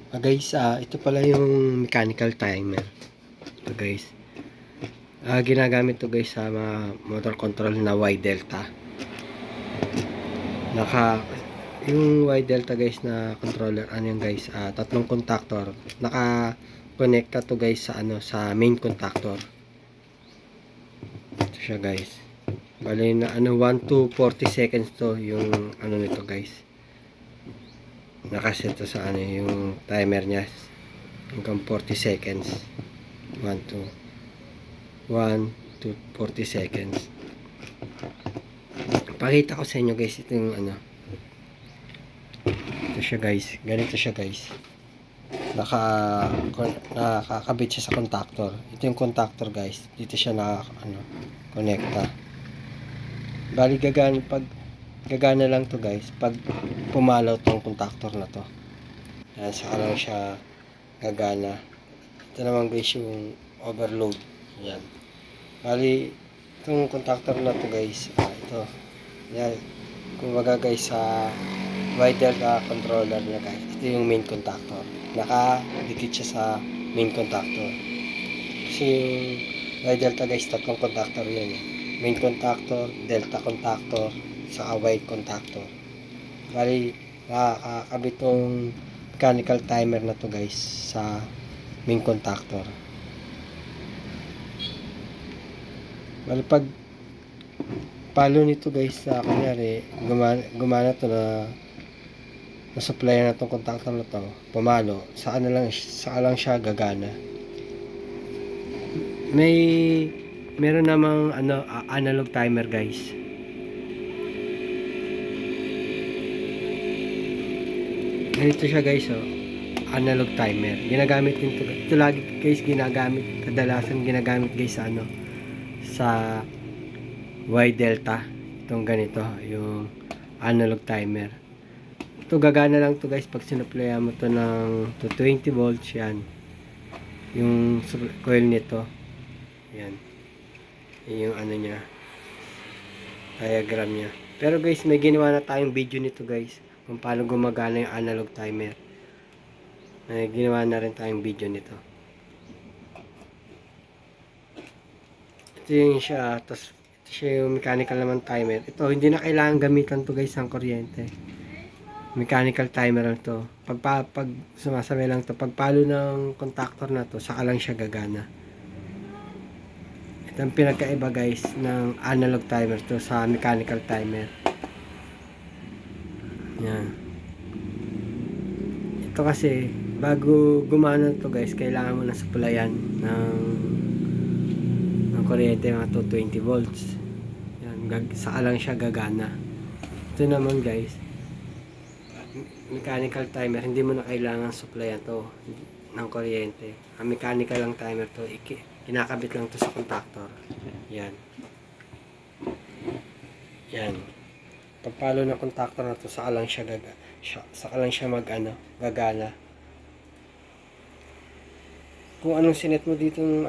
Guys, ito pala yung mechanical timer. Ito guys. Ginagamit to guys sa mga motor control na Y delta. Yung Y delta guys na controller, ano yung guys, tatlong contactor. Naka-connecta to guys sa sa main contactor. Ito siya guys. Bali na 1 to 40 seconds to yung nito guys. Nakaset to sa yung timer niya hanggang 40 seconds. 1 to 40 seconds. Pakita ko sa inyo guys ito yung ito siya guys, ganito siya guys. Nakakabit siya sa contactor. Ito yung contactor guys, dito siya konekta. Bali gagana lang to guys pag pumalaw tong contactor na to. Yan, saka lang siya gagana. Ito naman guys yung overload. Yan. Bali itong contactor na to guys, ito. Yan. Kumbaga guys sa Y delta controller niya guys, ito yung main contactor. Nakadikit siya sa main contactor. Kasi yung Y delta guys, tatlong contactor yan eh. Main contactor, delta contactor, saka Y contactor. Bali, nakakabit tong mechanical timer na to guys sa main contactor. Bali pag palo nito guys, kunyari gumana to na supply na tong contactor na to, pumalo, saka lang siya gagana. Meron namang analog timer guys. Ganito siya guys, analog timer. Ginagamit din to. Ito lagi guys kadalasan ginagamit guys sa Y delta. Itong ganito, yung analog timer. Ito gagana lang to guys pag sinuplayan mo to ng 20 volts yan. Yung coil nito. Yan. Yung niya. Diagram niya. Pero guys, may ginawa na tayong video nito guys kung paano gumagana yung analog timer. May ginawa na rin tayong video nito. Ito yung siya. Tapos ito siya yung mechanical naman timer. Ito, hindi na kailangan gamitan to guys ng kuryente. Mechanical timer lang to. Pag sumasabay lang to, pagpalo ng contactor na to, saka lang siya gagana. Ito ang pinagkaiba guys ng analog timer to sa mechanical timer. Yan. Ito kasi bago gumana to guys, kailangan mo na supplyan ng kuryente, mga 220 volts. Yan, saka lang siya gagana. Ito naman guys, mechanical timer, hindi mo na kailangan supplyan to ng kuryente. Ang mechanical lang timer to, kinakabit lang to sa contactor. Yan. Yan. Pagpalo ng contactor na to, saka lang siya gagana. Kung anong sinet mo dito ng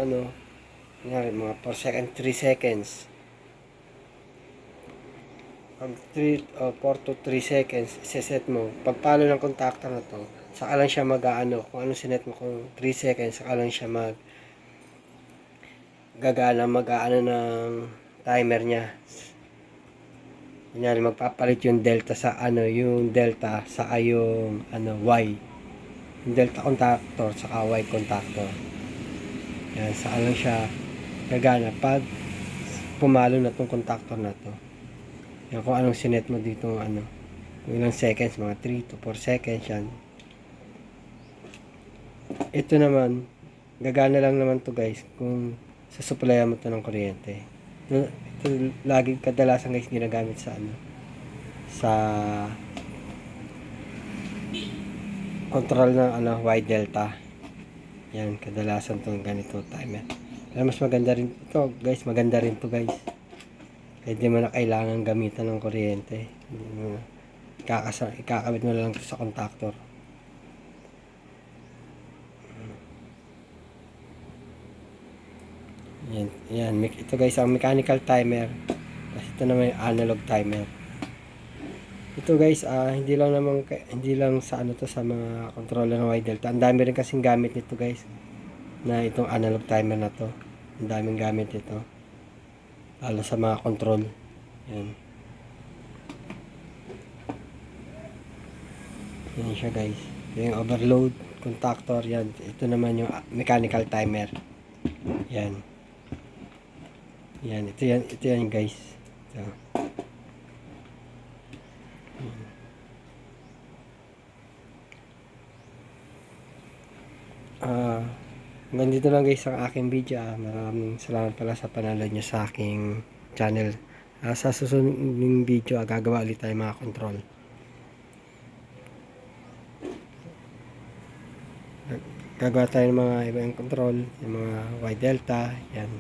mga 4 seconds, 3 seconds. Pag 4 to 3 seconds, iseset mo. Pagpalo ng contactor na to, saka lang siya kung anong sinet mo, kung 3 seconds, saka lang siya gagana, ng timer niya. Kunyari, magpapalit yung delta sa yung delta sa yung Y. Yung delta contactor sa Y contactor. Yan, saka lang siya gagana pag pumalo na tong contactor na to. Yan, kung anong sinet mo dito kung ilang seconds, mga 3 to 4 seconds yan. Ito naman, gagana lang naman to guys kung sasuplayan mo to ng kuryente. Ito lagi kadalasan guys ginagamit sa sa control ng Y delta. Yan, kadalasan tong ganito timer. Pero mas maganda rin ito guys, maganda rin to guys. Kaya di mo na kailangan gamitan ng kuryente. Ikakabit mo lang to sa contactor. Yan. Ito guys ang mechanical timer. Kasi ito naman yung analog timer. Ito guys, hindi lang sa ano to, sa mga controller ng Y Delta. Ang dami rin kasing gamit nito guys, na itong analog timer na to. Ang daming gamit ito, lalo sa mga control. Yan. Yan siya guys. Ito yung overload contactor. Yan. Ito naman yung mechanical timer. Yan. Yan. Ito yan guys. Ito. Hanggang dito lang guys ang aking video. Maraming salamat pala sa panonood nyo sa aking channel. Sa susunod ng video, gagawa ulit tayo mga control. Gagawa tayo ng mga ibang control, yung mga Y delta, yan.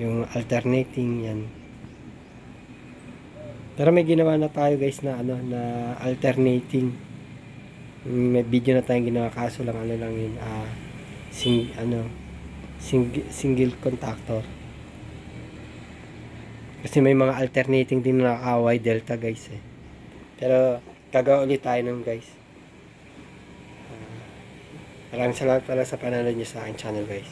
Yung alternating, yan. Pero may ginawa na tayo guys na ano, na alternating. May video na tayong ginawa, kaso lang ano lang yun, single contactor. Kasi may mga alternating din na Y delta guys eh. Pero gagawa ulit tayo nun guys. Maraming salamat pala sa panonood nyo sa aking channel guys.